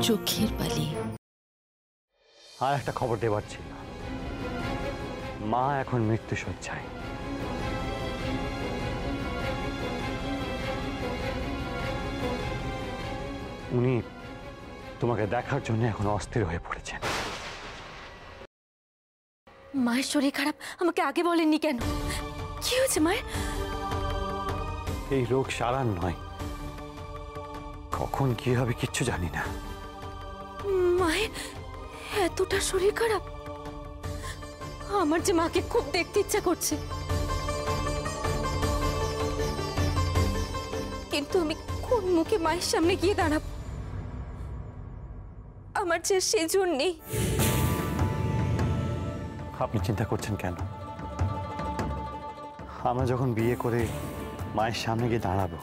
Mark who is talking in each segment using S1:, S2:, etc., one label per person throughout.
S1: চোখের বালি।
S2: আর একটা খবর দেবার ছিল, মা এখন মৃত্যুশয্যায়। উনি তোমাকে দেখার জন্য এখন অস্থির হয়ে পড়েছেন।
S1: মায়ের শরীর খারাপ, আমাকে আগে বলেননি কেন? কি হয়েছে মায়ের?
S2: এই রোগ সারার নয়, কখন কি হবে কিচ্ছু জানি না।
S1: মায়ের এতটা শরীর খারাপ? আমার যে মাকে খুব দেখতে ইচ্ছা করছে, কিন্তু আমি কোন মুখে মায়ের সামনে গিয়ে দাঁড়াবো? আমার যে সেজন্য নেই।
S2: আপনি চিন্তা করছেন কেন? আমরা যখন বিয়ে করে মায়ের সামনে গিয়ে দাঁড়াবো,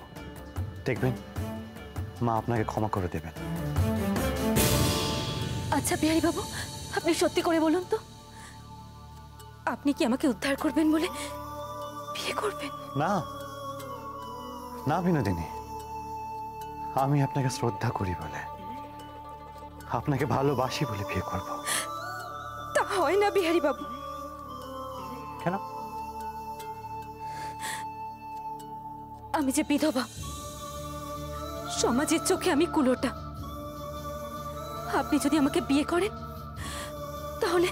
S2: দেখবেন মা আপনাকে ক্ষমা করে দেবেন।
S1: আচ্ছা বিহারী বাবু, আপনি সত্যি করে বলুন তো, আপনি কি আমাকে উদ্ধার করবেন বলে বিয়ে করবেন?
S2: না না বিনোদিনী, আমি আপনাকে শ্রদ্ধা করি বলে, আপনাকে ভালোবাসি বলে বিয়ে করব।
S1: তা হয় না বিহারী বাবু।
S2: কেন?
S1: আমি যে বিধবা, সমাজের চোখে আমি কুলোটা। আপনি যদি আমাকে বিয়ে করেন, তাহলে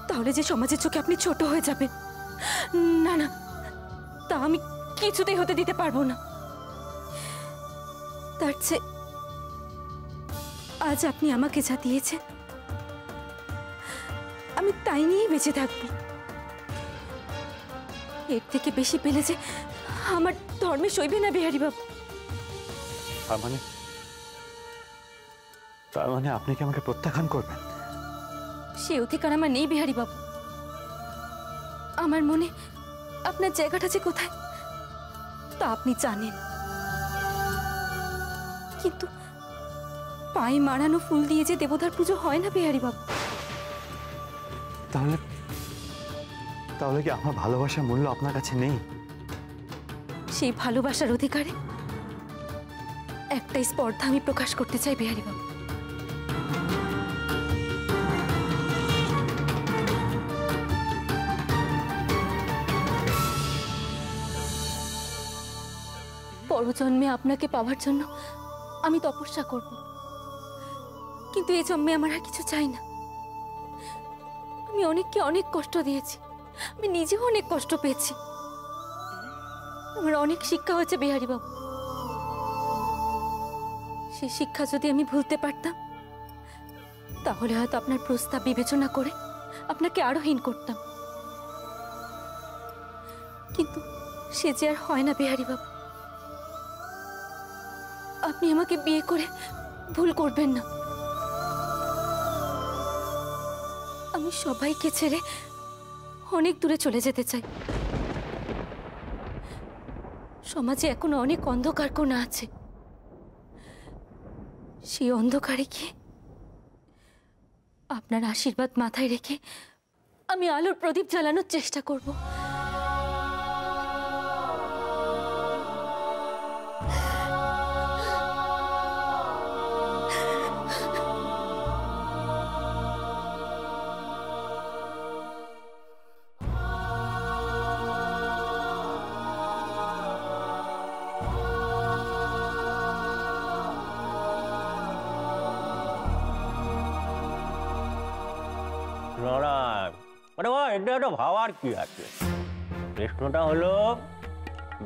S1: তাহলে যে সমাজের চোখে আপনি ছোট হয়ে যাবেন। না না, তা আমি কিছুতেই হতে দিতে পারবো না। তার চেয়ে আজ আপনি আমাকে যা দিয়েছেন, আমি তাই নিয়েই বেঁচে থাকবো। এর থেকে বেশি পেলে যে আমার ধর্মে সইবে না বিহারী বাবু।
S2: তার মানে আপনি কি আমাকে প্রত্যাখ্যান করবেন?
S1: সে অধিকার আমার নেই বিহারী বাবু। আমার মনে আপনার জায়গাটা যে কোথায় তা আপনি জানেন, কিন্তু পায়ে মারানো ফুল দিয়ে যে দেবতার পুজো হয় না বিহারী বাবু।
S2: তাহলে তাহলে কি আমার ভালোবাসার মূল্য আপনার কাছে নেই?
S1: সেই ভালোবাসার অধিকারে একটাই স্পর্ধা আমি প্রকাশ করতে চাই বিহারী বাবু। পরজন্মে আপনাকে পাওয়ার জন্য আমি তপস্যা করব, কিন্তু এই জন্মে আমার আর কিছু চাই না। আমি অনেককে অনেক কষ্ট দিয়েছি, আমি নিজেও অনেক কষ্ট পেয়েছি, আমার অনেক শিক্ষা হয়েছে বিহারী বাবু। সেই শিক্ষা যদি আমি ভুলতে পারতাম, তাহলে হয়তো আপনার প্রস্তাব বিবেচনা করে আপনাকে আরো হীন করতাম, কিন্তু সে যে আর হয় না বিহারী বাবু। আপনি আমাকে বিয়ে করে ভুল করবেন না। আমি সবাইকে ছেড়ে অনেক দূরে চলে যেতে চাই। সমাজে এখনো অনেক অন্ধকার কোণা আছে, সেই অন্ধকারে গিয়ে আপনার আশীর্বাদ মাথায় রেখে আমি আলোর প্রদীপ জ্বালানোর চেষ্টা করব।
S3: এটা একটা ভাবার কি আছে? প্রশ্নটা হলো,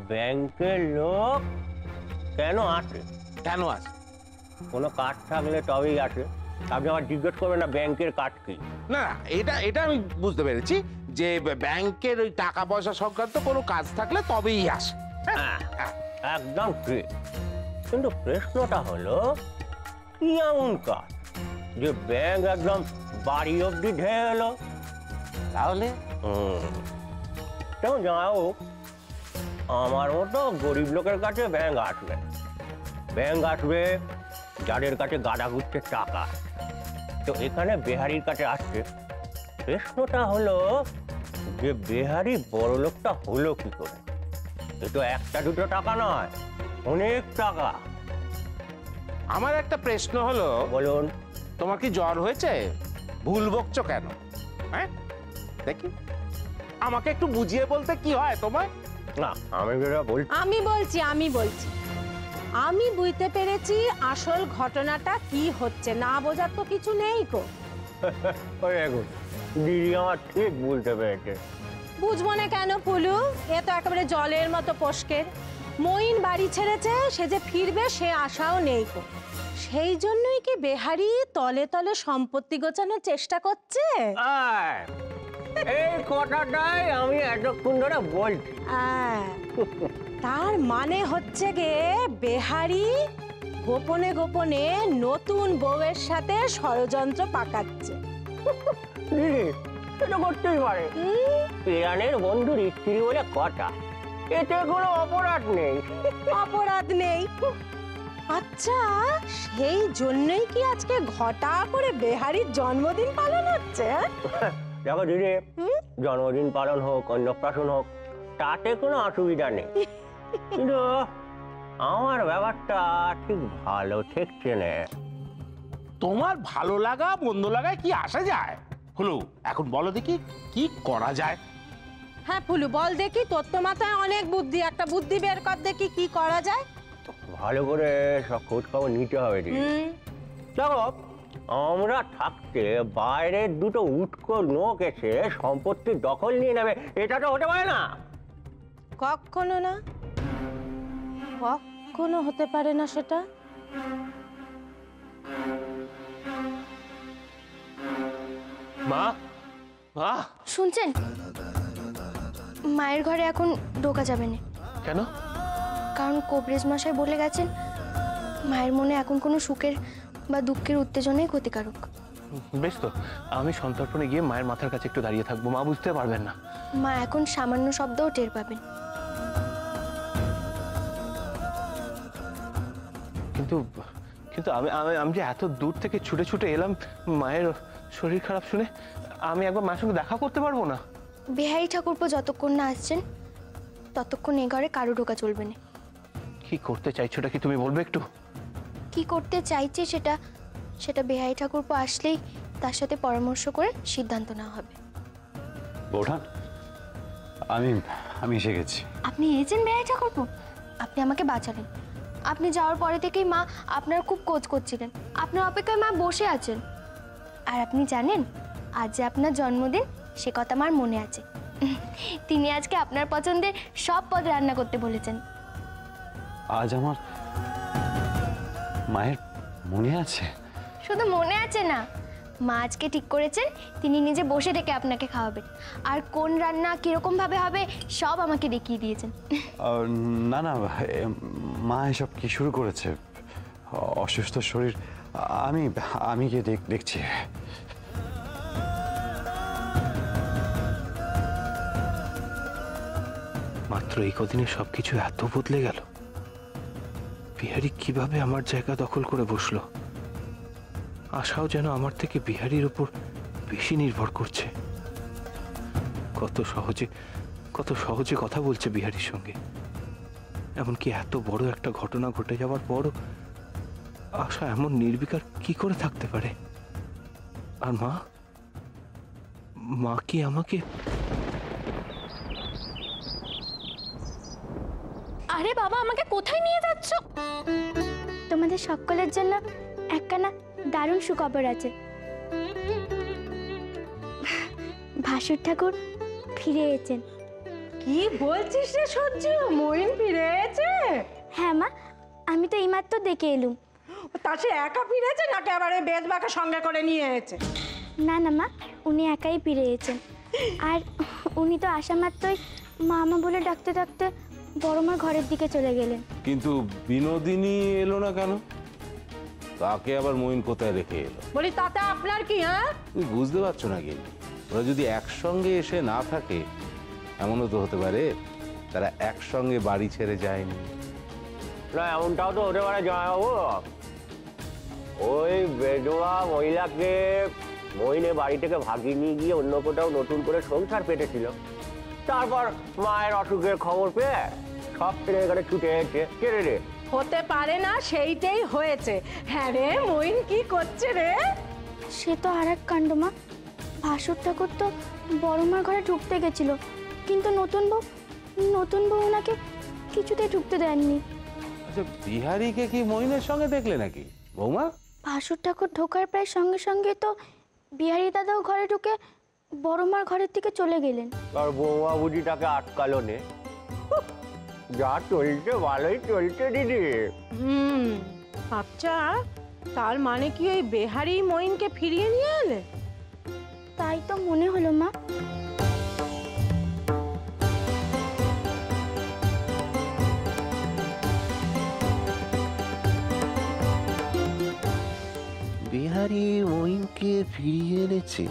S3: ব্যাংকের লোক কেন আসে?
S4: কেন আসে?
S3: কোনো কাজ থাকলে তবেই আসে। আপনি আমার জিজ্ঞেস করবেন না ব্যাংকের কাজ কি?
S4: না, এটা আমি বুঝতে পেরেছি যে ব্যাংকের ওই টাকা পয়সা সংক্রান্ত কোনো কাজ থাকলে তবেই আসে।
S3: একদম ঠিক। কিন্তু প্রশ্নটা হলো, কি এমন কাজ যে ব্যাংক একদম বাড়ি অব্দি ঢেলে এলো?
S4: তাহলে
S3: যেমন যাও, আমার মতো গরিব লোকের কাছে ব্যাংক আসবে। ব্যাংক আসবে যাদের কাছে গাদা গুচ্ছে টাকা। তো এখানে বেহারির কাছে আসছে। প্রশ্নটা হলো যে বেহারি বড় লোকটা হলো কি করে? এ তো একটা দুটো টাকা নয়, অনেক টাকা।
S4: আমার একটা প্রশ্ন হলো,
S3: বলুন।
S4: তোমার কি জ্বর হয়েছে? ভুল বকছো কেন? হ্যাঁ দেখি, আমাকে একটু বুঝিয়ে বলতে কি হয় তোমার?
S3: না, আমি যেটা বলছি,
S5: আমি বলছি আমি বুঝতে পেরেছি আসল ঘটনাটা কি হচ্ছে। না বোঝার তো কিছু নেই গো।
S3: ওই দেখুন, দিদি আমার ঠিক বুঝতে পেরেছে।
S5: বুঝবো না কেন পুলু? এ তো একেবারে জলের মতো পস্কের। মইন বাড়ি ছেড়েছে, সে যে ফিরবে সে আশাও নেই গো। সেই জন্যই কি বেহারি তলে তলে সম্পত্তি গোছানোর চেষ্টা করছে?
S3: আয়, এই কথাটাই আমি এতক্ষণ ধরে বলছি।
S5: তার মানে হচ্ছে গে বেহারি গোপনে গোপনে নতুন বউয়ের সাথে ষড়যন্ত্র পাকাচ্ছে।
S3: দিদি, এটা করতেই পারে। পেরানের বন্ধুর স্ত্রী বলে কথা, এতে কোনো অপরাধ নেই।
S5: অপরাধ নেই? আচ্ছা, সেই জন্যই কি আজকে ঘটা করে বেহারির জন্মদিন পালন হচ্ছে?
S3: দেখো দিদি, জন্মদিন পালন হোক, অন্নপ্রাশন হোক, তাতে কোনো অসুবিধা নেই, কিন্তু আমার ব্যাপারটা ঠিক ভালো ঠেকছে না।
S4: তোমার ভালো লাগা মন্দ লাগায় কি আসা যায়? হলো, এখন বলো দেখি কি করা যায়।
S5: হ্যাঁ ফুলু, বল দেখি, তোর তো মাথায় অনেক বুদ্ধি, একটা বুদ্ধি বের কর দেখি কি করা যায়।
S3: ভালো করে সব খোঁজ খবর নিতে হবে দিদি। দেখো, আমরা থাকতে বাইরের দুটো উটকো লোক এসে সম্পত্তি দখল নিয়ে নেবে, এটা তো হতে পারে না।
S5: কখনো না, কখনো হতে পারে না সেটা।
S6: মা, মা,
S7: শুনছেন? মায়ের ঘরে এখন ঢোকা যাবে না।
S6: কেন?
S7: কারণ কবরেজ মশাই বলে গেছেন মায়ের মনে এখন কোনো সুখের বা দুঃখের উত্তেজনাই ক্ষতিকারক।
S6: বেশ তো, আমি সন্তর্পণে গিয়ে মায়ের মাথার কাছে একটু দাঁড়িয়ে থাকবো, মা বুঝতে পারবেন না।
S7: মা এখন সামান্য শব্দও টের পাবেন।
S6: কিন্তু কিন্তু আমি আমি আমি যে এত দূর থেকে ছুটে ছুটে এলাম মায়ের শরীর খারাপ শুনে, আমি একবার মায়ের সঙ্গে দেখা করতে পারবো না?
S7: বেহারি ঠাকুরপো যতক্ষণ না আসছেন ততক্ষণ এ ঘরে কারো ঢোকা চলবে না।
S6: কি করতে চাইছোটা কি তুমি বলবে একটু?
S7: কি করতে চাইছে সেটা বেহারি ঠাকুরপো আসলেই তার সাথে পরামর্শ করে সিদ্ধান্ত নেওয়া হবে।
S2: বৌঠান, আমি এসে গেছি।
S7: আপনি এসেছেন বেহারি ঠাকুরপো? আপনি আমাকে বাঁচালেন। আপনি যাওয়ার পরে থেকেই মা আপনার খুব খোঁজ করছিলেন, আপনার অপেক্ষায় মা বসে আছেন। আর আপনি জানেন আজ যে আপনার জন্মদিন, সে কথা আমার মনে আছে। তিনি আজকে আপনার পছন্দের সব পদ রান্না করতে বলেছেন।
S2: আজ আমার মায়ের মনে আছে?
S7: শুধু মনে আছে না, মা আজকে ঠিক করেছেন তিনি নিজে বসে থেকে আপনাকে খাওয়াবেন। আর কোন রান্না কিরকম ভাবে হবে সব আমাকে দেখিয়ে দিয়েছেন।
S2: না না, মা এসব কি শুরু করেছে? অসুস্থ শরীর, আমি গিয়ে দেখছি।
S6: মাত্র এই কদিনে সবকিছু এত বদলে গেল। বিহারি কিভাবে আমার জায়গা দখল করে বসলো? আশাও যেন আমার থেকে বিহারির উপর বেশি নির্ভর করছে। কত সহজে কথা বলছে বিহারির সঙ্গে। এমনকি এত বড় একটা ঘটনা ঘটে যাওয়ার পরও আশা এমন নির্বিকার কি করে থাকতে পারে? আর মা কি আমাকে...
S7: আরে বাবা, আমাকে কোথায় নিয়ে যাচ্ছ? তোমাদের সকলের জন্য একখানা দারুণ সুখবর আছে। ভাসুর ঠাকুর ফিরে এসেছেন।
S5: কি বলছিস রে সঞ্জু, মইন ফিরে এসেছে?
S7: হ্যাঁ মা, আমি তো এইমাত্র দেখে এলুম।
S5: তা সে একা ফিরেছে নাকি আবার এই বেদবাকে সঙ্গে করে নিয়ে এসেছে?
S7: না না মা, উনি একাই ফিরে এসেছেন। আর উনি তো আসা মাত্রই মামা বলে ডাকতে ডাকতে বড়মার ঘরের দিকে চলে গেলেন।
S8: কিন্তু বিনোদিনী এলো না কেন? তাকে আবার মইন কোথায় রেখে এলো?
S5: বলি তাতে আপনার কি? হ্যাঁ,
S8: তুমি বুঝতে পারছো না গেলি, ওরা যদি একসঙ্গে এসে না থাকে, এমনও তো হতে পারে তারা একসঙ্গে বাড়ি ছেড়ে যায়নি।
S3: না, এমনটাও তো হতে পারে জামাইবাবু। ওই বেদোয়া মহিলাকে মইনে বাড়ি থেকে ভাগিয়ে নিয়ে গিয়ে অন্য কোথাও নতুন করে সংসার পেতেছিল। তারপর মায়ের অসুখের খবর পেয়ে সব ছেলে এখানে ছুটে এসেছে। কে রে?
S5: ও হতে পারে না সেইটাই হয়েছে। হ্যাঁ রে মইন, কি করছে রে?
S7: সে তো আর এক কাণ্ড মা। ভাসুর ঠাকুর তো বড় মার ঘরে ঢুকতে গেছিল, কিন্তু নতুন বউ ওনাকে কিছুতেই ঢুকতে দেননি।
S8: আচ্ছা, বিহারীকে কি মহিনের সঙ্গে দেখলে নাকি বৌমা?
S7: ভাসুর ঠাকুর ঢোকার প্রায় সঙ্গে সঙ্গে তো বিহারী দাদাও ঘরে ঢুকে বড় মার ঘরের দিকে চলে গেলেন।
S3: আর বৌমা বুঝিটাকে আটকালো নে। যা চলছে ভালোই চলছে দিদি।
S5: আচ্ছা, তার মানে কি ওই বেহারি মইনকে ফিরিয়ে নিয়ে এলে?
S7: তাই তো মনে হলো মা।
S9: বিহারি মহিনকে ফিরিয়ে এনেছে?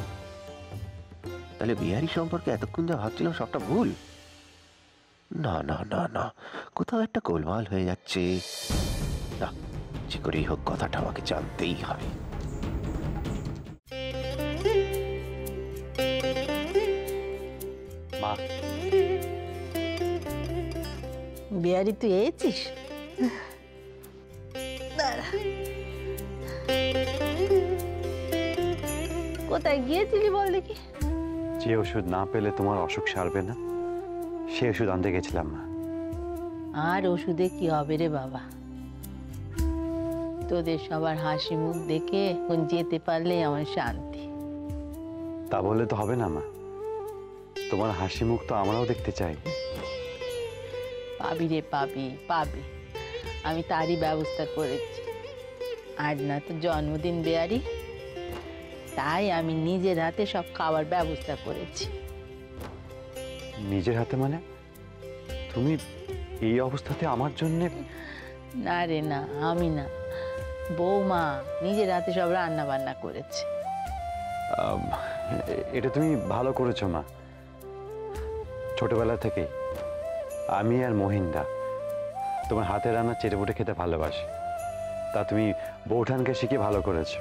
S9: তাহলে বিহারি সম্পর্কে এতক্ষণ যা ভাবছিলাম সবটা ভুল। না না না না, কোথাও একটা গোলমাল হয়ে যাচ্ছে। না, যে করেই হোক কথাটা আমাকে জানতেই হবে।
S2: মা,
S10: বিহারি তুই এসেছিস? কোথায় গিয়েছিলি বল দেখি?
S2: যে ওষুধ না পেলে তোমার অসুখ সারবে না, সে ওষুধ আনতে গেছিলাম মা।
S10: আর ওষুধে কি হবে রে বাবা, তোদের সবার হাসি মুখ দেখে এখন যেতে পারলে আমার শান্তি।
S2: তা বললে তো হবে না মা, তোমার হাসি মুখ তো আমরাও দেখতে চাই।
S10: পাবি রে পাবি, আমি তারই ব্যবস্থা করেছি। আজ না তো জন্মদিন বেয়ারি, তাই আমি নিজের হাতে সব খাওয়ার ব্যবস্থা করেছি।
S2: নিজের হাতে মানে? তুমি এই অবস্থাতে আমার জন্যে?
S10: না রে না, আমি না, বৌমা নিজের হাতে সব রান্না বান্না করেছে।
S2: এটা তুমি ভালো করেছো মা। ছোটবেলা থেকে আমি আর মহিন্দা তোমার হাতের রান্না চেটেপুটে খেতে ভালোবাসি। তা তুমি বৌঠানকে শিখে ভালো করেছো,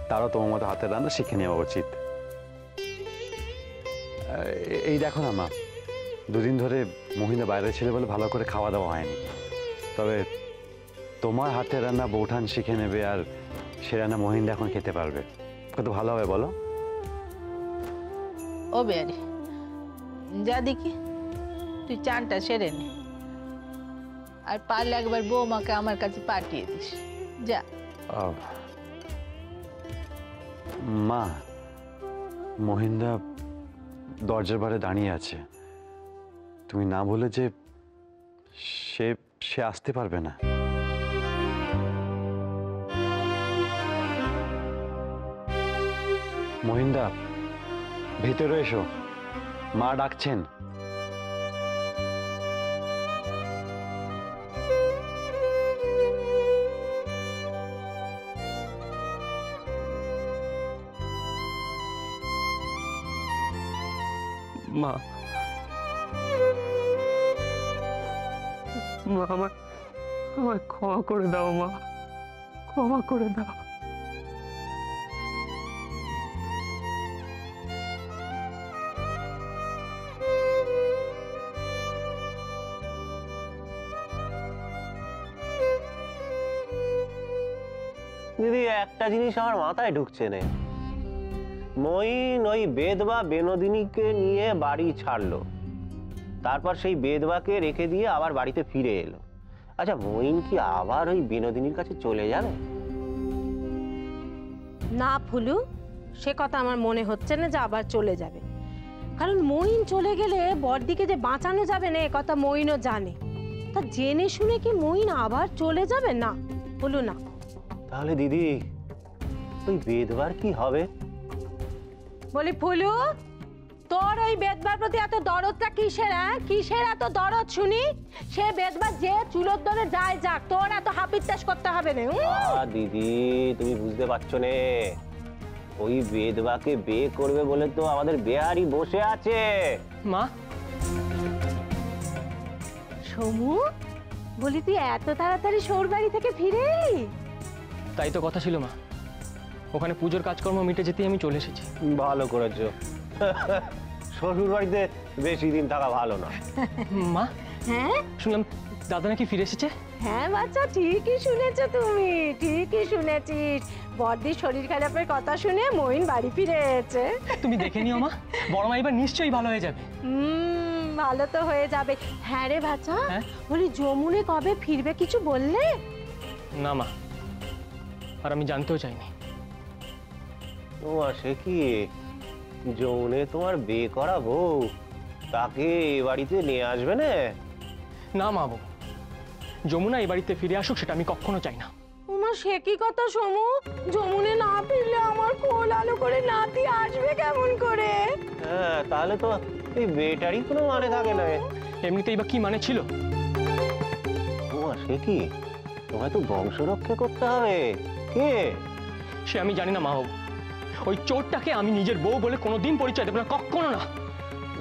S2: তারও তোমার মতো হাতের রান্না শিখে নেওয়া উচিত। এই দেখো না মা, দুদিন ধরে মহিন্দা বাইরে ছিল বলে ভালো করে খাওয়া দাওয়া হয়নি। তবে তোমার হাতের রান্না বৌঠান শিখে নেবে, আর সে রান্না মহিন্দা এখন খেতে পারবে। কত ভালো হবে বলো?
S10: ও বেয়ারি, যা দেখি তুই চানটা সেরে নে, আর পারলে একবার বৌমাকে আমার কাছে পাঠিয়ে দিস। যা।
S2: মা, মহিন্দা দরজার বাইরে দাঁড়িয়ে আছে। তুমি না বলে যে সে আসতে পারবে না। মহিন্দা, ভেতরে এসো, মা ডাকছেন।
S6: মা, আমায় ক্ষমা করে দাও মা, ক্ষমা করে দাও।
S3: দিদি, একটা জিনিস আমার মাথায় ঢুকছে না। মইন ওই বেদবা বিনোদিনীকে নিয়ে বাড়ি ছাড়লো, তারপর সেই বেদবাকে রেখে দিয়ে আবার বাড়িতে ফিরে এলো। আচ্ছা, মইন কি আবার ওই বিনোদিনীর কাছে চলে যাবে?
S5: না ফুলু, সে কথা আমার মনে হচ্ছে না যে আবার চলে যাবে। কারণ মইন চলে গেলে বড়দিকে যে বাঁচানো যাবে না, এ কথা মইনও জানে। তা জেনে শুনে কি মইন আবার চলে যাবে? না ফুলু, না।
S3: তাহলে দিদি, ওই বেদবার কি হবে?
S5: বলি ফুলু, তোর ওই বেদবার প্রতি এত দরদটা কিসের? কিসের এত দরদ শুনি? সে বেদবার যে চুলোর দরে যায় যাক, তোর এত হাপিত্তাস করতে হবে না।
S3: দিদি, তুমি বুঝতে পারছো না, ওই বেদবাকে বিয়ে করবে বলে তো আমাদের বেহারি বসে আছে।
S6: মা,
S5: সমু, বলি তুই এত তাড়াতাড়ি শোর বাড়ি থেকে ফিরে এলি?
S6: তাই তো কথা ছিল মা, ওখানে পুজোর কাজকর্ম মিটে যেতেই আমি চলে এসেছি।
S3: ভালো করেছো। শ্বশুর বাড়িতে বেশি দিন থাকা ভালো না।
S6: মা,
S5: হ্যাঁ,
S6: শুনলাম
S11: দাদা নাকি ফিরে এসেছে?
S5: হ্যাঁ বাচ্চা, ঠিকই শুনেছো তুমি, ঠিকই শুনেছিস। বড়দির শরীর খারাপের কথা শুনে মইন বাড়ি ফিরেছে।
S11: তুমি দেখে নিও মা, বড় মা এবার নিশ্চয়ই ভালো হয়ে যাবে।
S5: ভালো তো হয়ে যাবে। হ্যাঁ রে বাচ্চা, বলি যমুনে কবে ফিরবে কিছু বললে?
S11: না মা, আর আমি জানতেও চাইনি।
S3: তোমার সে কি, যৌনে তোমার বিয়ে করা বউ, তাকে এ বাড়িতে নিয়ে আসবে না?
S11: না মা, বউ যমুনা এই বাড়িতে ফিরে আসুক সেটা আমি কখনো চাই না।
S5: তোমার সে কি কথা সমু? যমুনে না ফিরলে আমার কোল আলো করে নাতি আসবে কেমন করে?
S3: হ্যাঁ, তাহলে তো এই বেটারই কোনো মানে থাকে না।
S11: এমনিতেই বা কি মানে ছিল?
S3: তোমার সে কি, তোমায় তো বংশ রক্ষা করতে হবে। কে
S11: সে আমি জানি না মা বাবু, ওই চোরটাকে আমি নিজের বউ বলে কোনোদিন পরিচয় দেবো না, কখনো না।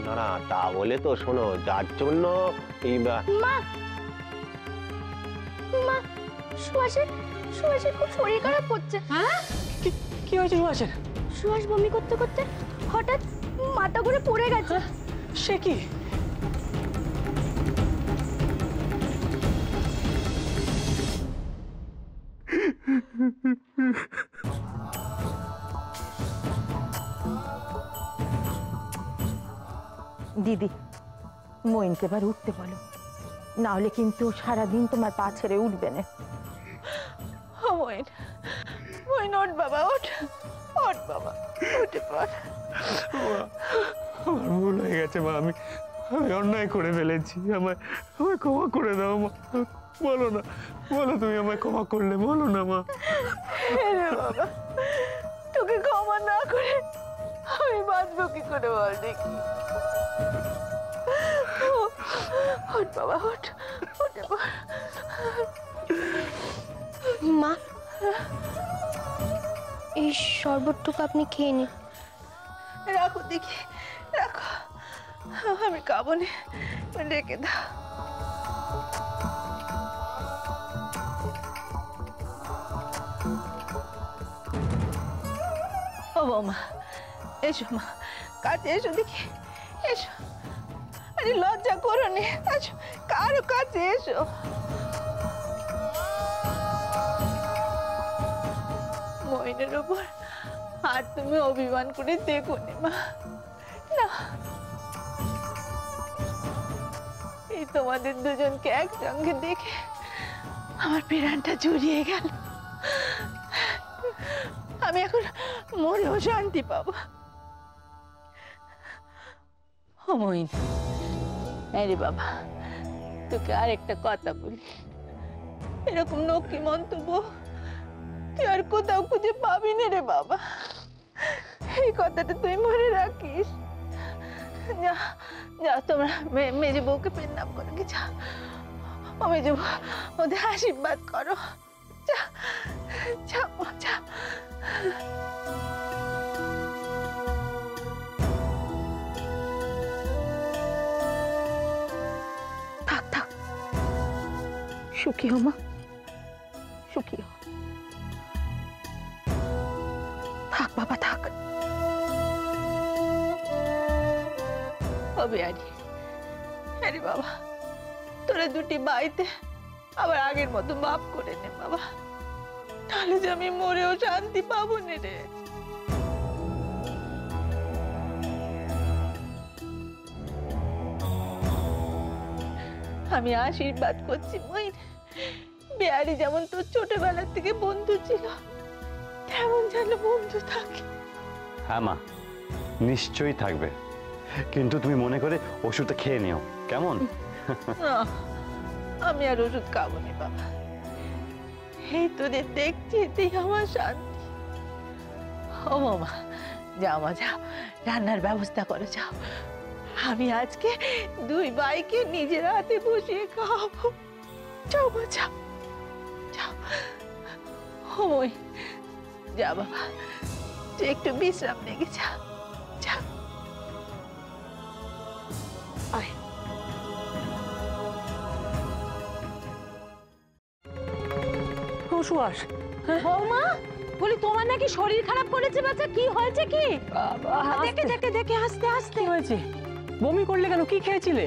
S3: না না, তা বলে তো শোনো, যার জন্য এই
S7: মা মা সুহাসের খুব শরীর খারাপ হচ্ছে।
S5: হ্যাঁ,
S11: কি হয়েছে সুহাসের?
S7: সুহাস বমি করতে করতে হঠাৎ মাথা ঘুরে পড়ে গেছে।
S11: সে কি?
S12: দিদি, মইনকে এবার উঠতে বলো, না হলে কিন্তু সারাদিন তোমার পা ছেড়ে উঠবে না।
S10: মইন, মইন ওঠ বাবা, ওঠ, ওঠ বাবা, উঠে পড়।
S6: আমার ভুল হয়ে গেছে মা, আমি অন্যায় করে ফেলেছি, আমায় ক্ষমা করে দাও মা। বলো না, বলো তুমি আমায় ক্ষমা করলে, বলো না মা।
S10: বাবা, তোকে ক্ষমা না করে আমি বাঁচবো কি করে বল দেখি। ওঠ বাবা, ওঠ, উঠে পড়।
S7: মা, এই শরবতটুকু আপনি খেয়ে নিন।
S10: রাখো দেখি, রাখো, আমি খাবো না, রেখে দাও। ও বৌমা, এসো মা, কাছে এসো দেখি, এসো। আরে লজ্জা করো নি, আসো, কারো কাছে এসো। মইনের ওপর আর তুমি অভিমান করে দেখো নি মা, না। এই তোমাদের দুজনকে একসঙ্গে দেখে আমার প্রাণটা জুড়িয়ে গেল। আমি এখন মনেও শান্তি পাবো। ও মইন, আরে বাবা, তোকে আরেকটা কথা বলি, এরকম নকি মন্তব্য তুই আর কোথাও খুঁজে পাবি না রে বাবা। এই কথাটা তুই মনে রাখিস। যা যা, তোমরা মেজে বউকে প্রণাম করো, কি যা, ও মেজে বউ, ওদের আশীর্বাদ করো, যা যা যা। থাক থাক, সুখী হো মা, সুখী হো। থাক বাবা, থাক। হবে আরে বাবা, তোরা দুটি বাড়িতে আবার আগের মতো মাপ করে নে বাবা, তাহলে যে আমি মরেও শান্তি পাবো না রে। আমি আশীর্বাদ করছি মইন, বেয়ারি যেমন তোর ছোটবেলার থেকে বন্ধু ছিল, তেমন যেন বন্ধু থাকে।
S2: হ্যাঁ মা, নিশ্চয়ই থাকবে, কিন্তু তুমি মনে করে ওষুধটা খেয়ে নিও, কেমন?
S10: না, আমি আর ওষুধ খাবো না বাবা, এই তোদের দেখছি এতেই আমার শান্তি। ও মামা, যাও মা, যাও, রান্নার ব্যবস্থা করো, যাও। আমি আজকে দুই ভাইকে নিজের হাতে বসিয়ে খাওয়াবো। যাও মা, যাও যাও। ও মই, যা বাবা, তুই একটু বিশ্রাম নিয়ে যা, যা। আয়।
S5: সুহাস, বৌমা, বলি তোমার নাকি শরীর খারাপ করেছে বাচ্চা, কি হয়েছে কি? দেখে দেখে দেখে, আস্তে আস্তে।
S11: কি হয়েছে? বমি করলে কেন? কি খেয়েছিলে?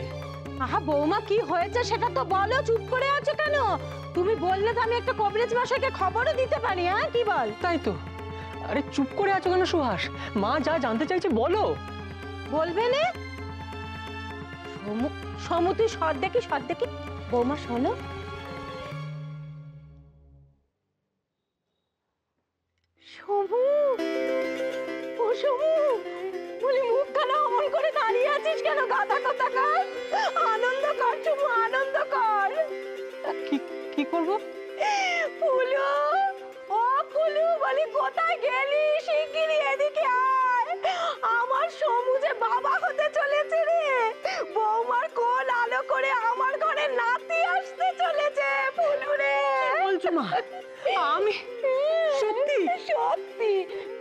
S5: আহা বৌমা, কি হয়েছে সেটা তো বলো, চুপ করে আছো কেন? তুমি বললে তো আমি একটা কবিরাজ মশাইকে খবরও দিতে পারি। হ্যাঁ, কি বল?
S11: তাই তো। আরে চুপ করে আছো কেন সুহাস? মা যা জানতে চাইছে বলো।
S5: বলবে না? সমু, তুই সর দেখি, সর দেখি। বৌমা শোনো, সমু, ও সমু, বলি মুখখানা অমন করে দাঁড়িয়ে আছিস কেন? গাধা কোথাকার! আনন্দ কর সমু, আনন্দ কর।
S11: কি করব?
S5: ফুলু, ও ফুলু, বলি কোথায় গেলি? শিগগিরই এদিকে আয়। আমার সমু যে বাবা হতে চলেছে রে। বৌমার কোল আলো করে আমার ঘরে নাতি আসতে চলেছে। ফুলু রে,
S11: বলছো মা? আমি সত্যি
S5: সত্যি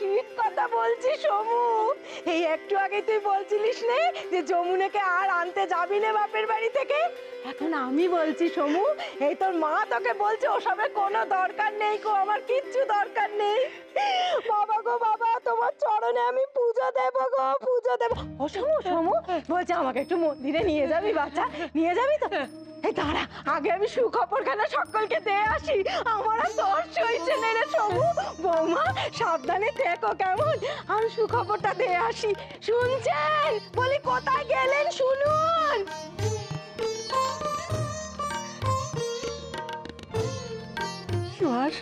S5: ঠিক কথা বলছি সমু। এই একটু আগে তুই বলছিলিস নে যে যমুনাকে আর আনতে যাবি না বাপের বাড়ি থেকে। এখন আমি বলছি সমু, এই তোর মা তোকে বলছে ওসবের কোনো দরকার নেই গো, আমার কিচ্ছু দরকার নেই। বাবা গো বাবা, তোমার চরণে আমি পূজা দেব গো, পূজা দেব। ও সমু, সমু বলছে আমাকে একটু মন্দিরে নিয়ে যাবি বাচ্চা, নিয়ে যাবি তো? এই দাঁড়া, আগে আমি সুখবরখানা সকলকে দিয়ে আসি। আমার আর তর সইছে না রে সমু। বৌমা সাবধানে থেকো কেমন? আমি সুখবরটা দিয়ে আসি। শুনছেন? বলি কোথায় গেলেন শুনুন।
S11: সুহাস,